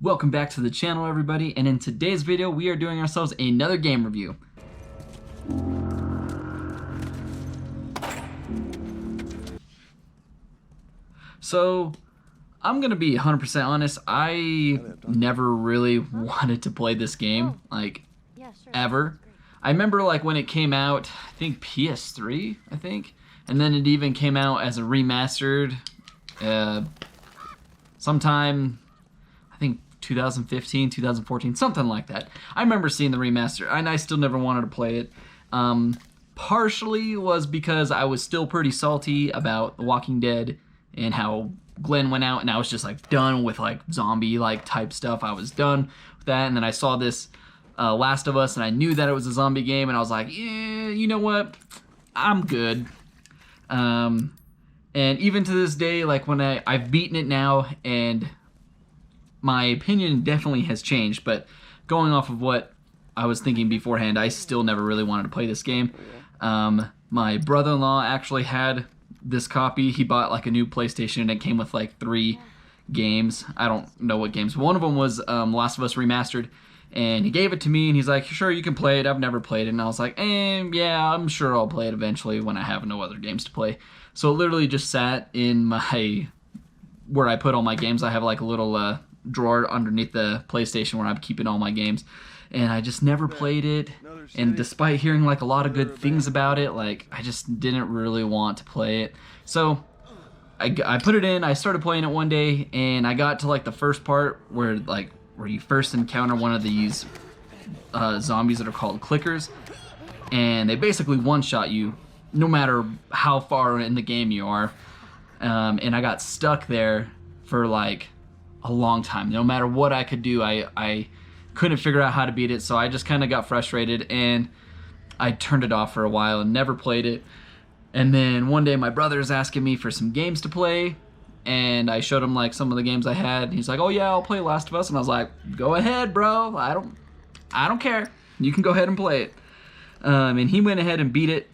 Welcome back to the channel, everybody, and in today's video we are doing ourselves another game review. So I'm gonna be 100% honest, I never really wanted to play this game, like, ever. I remember like when it came out, I think PS3, and then it even came out as a remastered sometime, I think 2015, 2014, something like that. I remember seeing the remaster, and I still never wanted to play it. Partially was because I was still pretty salty about The Walking Dead and how Glenn went out, and I was just like done with like zombie like type stuff. I was done with that, and then I saw this Last of Us, and I knew that it was a zombie game, and I was like, yeah, you know what? I'm good. And even to this day, like when I've beaten it now, and my opinion definitely has changed, but going off of what I was thinking beforehand, I still never really wanted to play this game. My brother-in-law actually had this copy. He bought like a new PlayStation, and it came with like 3 games. I don't know what games. One of them was Last of Us Remastered, and he gave it to me, and he's like, sure, you can play it. I've never played it. And I was like, yeah, I'm sure I'll play it eventually when I have no other games to play. So it literally just sat in my, where I put all my games. I have like a little drawer underneath the PlayStation where I'm keeping all my games, and I just never played it. And despite hearing like a lot of good things about it, like I just didn't really want to play it. So I put it in, I started playing it one day, and I got to like the first part where you first encounter one of these zombies that are called clickers, and they basically one-shot you no matter how far in the game you are. And I got stuck there for like a long time. No matter what I could do, I couldn't figure out how to beat it, so I just kind of got frustrated, and I turned it off for a while and never played it. And then one day my brother's asking me for some games to play, and I showed him like some of the games I had, and he's like, oh yeah, I'll play Last of Us. And I was like, go ahead, bro, I don't care, you can go ahead and play it. And he went ahead and beat it,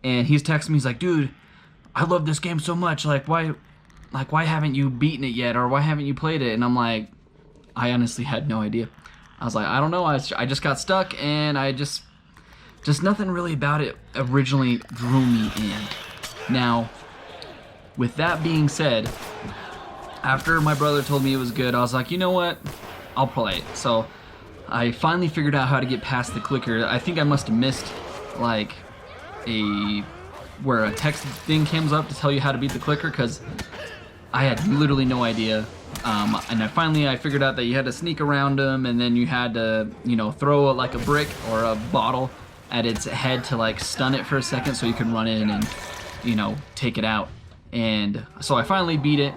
and he's texting me, he's like, dude, I love this game so much, why haven't you beaten it yet, or why haven't you played it? And I'm like, I honestly had no idea. I was like, I don't know, I just got stuck, and I just nothing really about it originally drew me in. Now, with that being said, after my brother told me it was good, I was like, you know what, I'll play it. So I finally figured out how to get past the clicker. I think I must have missed like where a text thing comes up to tell you how to beat the clicker, because I had literally no idea. And I figured out that you had to sneak around them, and then you had to, throw like a brick or a bottle at its head to like stun it for a second so you can run in and, take it out. And so I finally beat it,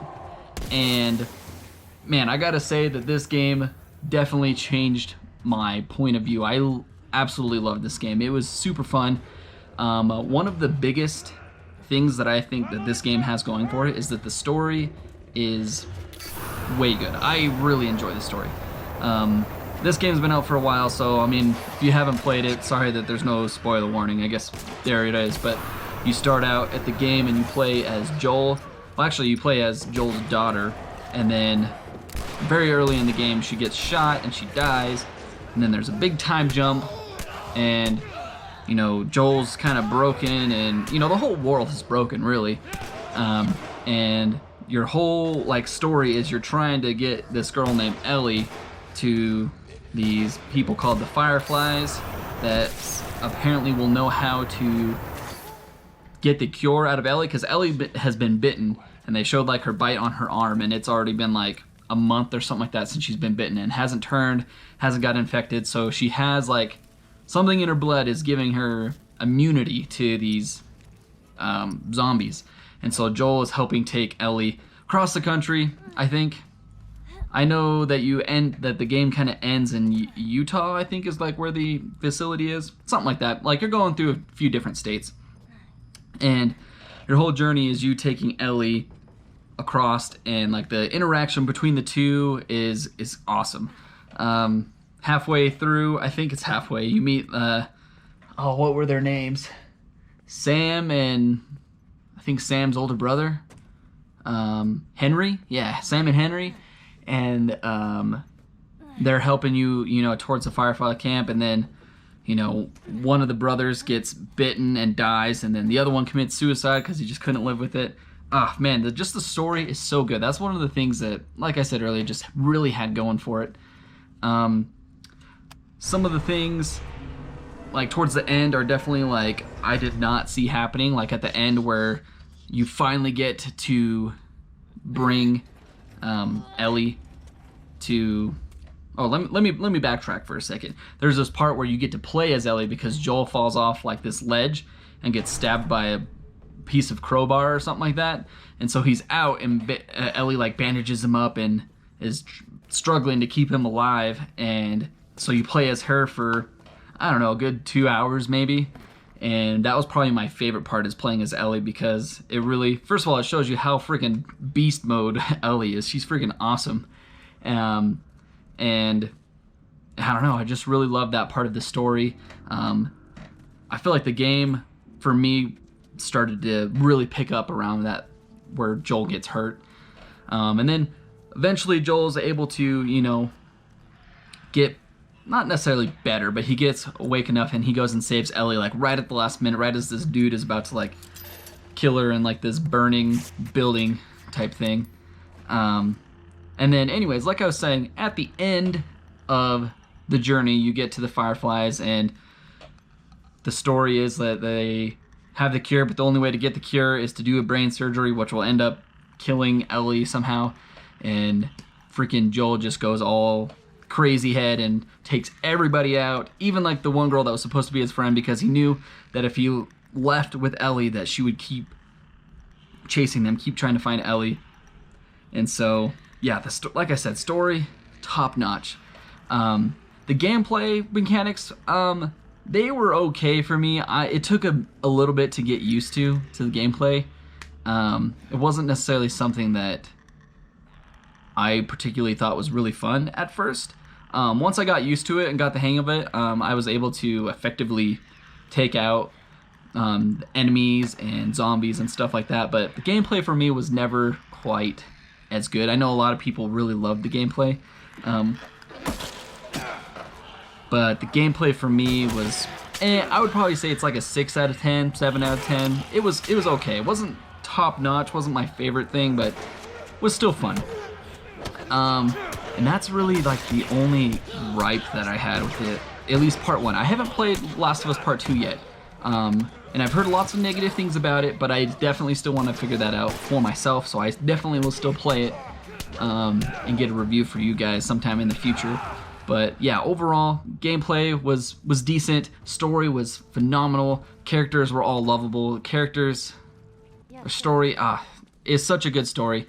and man, I gotta say that this game definitely changed my point of view. I absolutely loved this game. It was super fun. One of the biggest things that I think that this game has going for it is that the story is way good. I really enjoy the story. This game's been out for a while, so I mean, if you haven't played it, sorry that there's no spoiler warning. I guess there it is. But you start out at the game and you play as Joel. Well, actually, you play as Joel's daughter, and then very early in the game, she gets shot and she dies, and then there's a big time jump, and Joel's kind of broken, and the whole world is broken, really. And your whole like story is you're trying to get this girl named Ellie to these people called the Fireflies that apparently will know how to get the cure out of Ellie, because Ellie has been bitten, and they showed like her bite on her arm, and it's already been like a month or something like that since she's been bitten, and hasn't got infected, so she has like something in her blood is giving her immunity to these zombies. And so Joel is helping take Ellie across the country, I think. I know that the game kind of ends in Utah, I think is like where the facility is. Something like that. Like you're going through a few different states. And your whole journey is you taking Ellie across, and like the interaction between the two is awesome. Halfway through, I think it's halfway, you meet, what were their names? Sam and, I think Sam's older brother. Henry? Yeah, Sam and Henry. And they're helping you, you know, towards the Firefly camp, and then, you know, one of the brothers gets bitten and dies, and then the other one commits suicide because he just couldn't live with it. Ah, man, just the story is so good. That's one of the things that, like I said earlier, just really had going for it. Some of the things, like towards the end, are definitely like I did not see happening. Like at the end where you finally get to bring Ellie to. Oh, let me backtrack for a second. There's this part where you get to play as Ellie because Joel falls off like this ledge and gets stabbed by a piece of crowbar or something like that, and so he's out, and Ellie like bandages him up and is struggling to keep him alive, and so you play as her for, I don't know, a good 2 hours maybe, and that was probably my favorite part, is playing as Ellie, because it really, first of all, it shows you how freaking beast mode Ellie is. She's freaking awesome. And I don't know, I just really love that part of the story. I feel like the game, for me, started to really pick up around that, where Joel gets hurt. And then eventually Joel's able to, you know, get, not necessarily better, but he gets awake enough and he goes and saves Ellie, like right at the last minute, right as this dude is about to like kill her in like this burning building type thing. And then anyways, like I was saying, at the end of the journey, you get to the Fireflies, and the story is that they have the cure, but the only way to get the cure is to do a brain surgery, which will end up killing Ellie somehow. And freaking Joel just goes all crazy head and takes everybody out, even like the one girl that was supposed to be his friend, because he knew that if he left with Ellie, that she would keep chasing them, keep trying to find Ellie. And so, yeah, like I said, story, top notch. The gameplay mechanics, they were okay for me. It took a little bit to get used to the gameplay. It wasn't necessarily something that I particularly thought was really fun at first. Once I got used to it and got the hang of it, I was able to effectively take out enemies and zombies and stuff like that. But the gameplay for me was never quite as good. I know a lot of people really loved the gameplay. But the gameplay for me was, I would probably say it's like a 6 out of 10, 7 out of 10. It was okay. It wasn't top notch, wasn't my favorite thing, but was still fun. And that's really like the only gripe that I had with it, at least part 1. I haven't played Last of Us Part 2 yet. And I've heard lots of negative things about it, but I definitely still want to figure that out for myself, so I definitely will still play it and get a review for you guys sometime in the future. But yeah, overall, gameplay was decent, story was phenomenal, characters were all lovable, story is such a good story.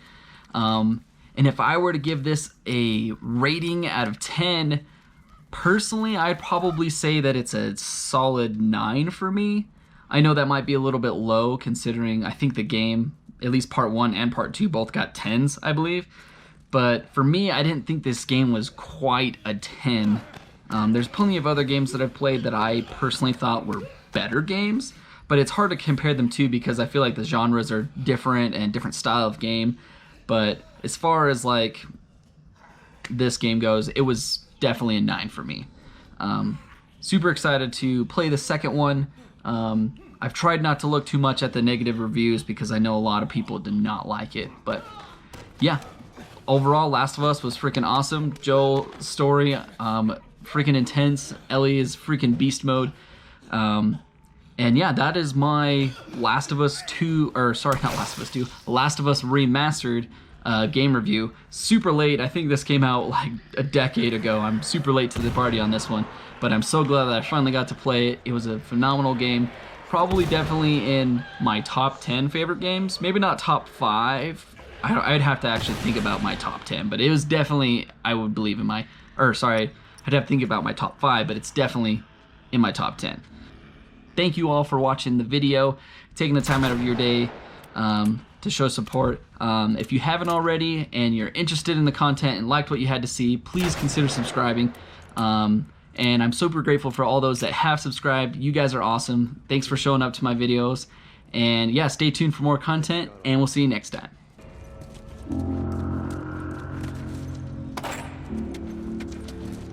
And if I were to give this a rating out of 10, personally, I'd probably say that it's a solid 9 for me. I know that might be a little bit low, considering I think the game, at least part 1 and part 2, both got 10s, I believe. But for me, I didn't think this game was quite a 10. There's plenty of other games that I've played that I personally thought were better games, but it's hard to compare them to because I feel like the genres are different and different style of game. But as far as like this game goes, it was definitely a 9 for me. Super excited to play the second one. I've tried not to look too much at the negative reviews because I know a lot of people did not like it. But yeah, overall, Last of Us was freaking awesome. Joel's story, freaking intense. Ellie is freaking beast mode. And yeah, that is my Last of Us 2, or sorry, not Last of Us 2, Last of Us Remastered game review. Super late. I think this came out like a decade ago. I'm super late to the party on this one, but I'm so glad that I finally got to play it. It was a phenomenal game. Probably definitely in my top 10 favorite games. Maybe not top 5. I'd have to actually think about my top 10, but it was definitely, I would believe in my, or sorry, I'd have to think about my top 5, but it's definitely in my top 10. Thank you all for watching the video, taking the time out of your day to show support. If you haven't already and you're interested in the content and liked what you had to see, please consider subscribing. And I'm super grateful for all those that have subscribed. You guys are awesome. Thanks for showing up to my videos. And yeah, stay tuned for more content, and we'll see you next time.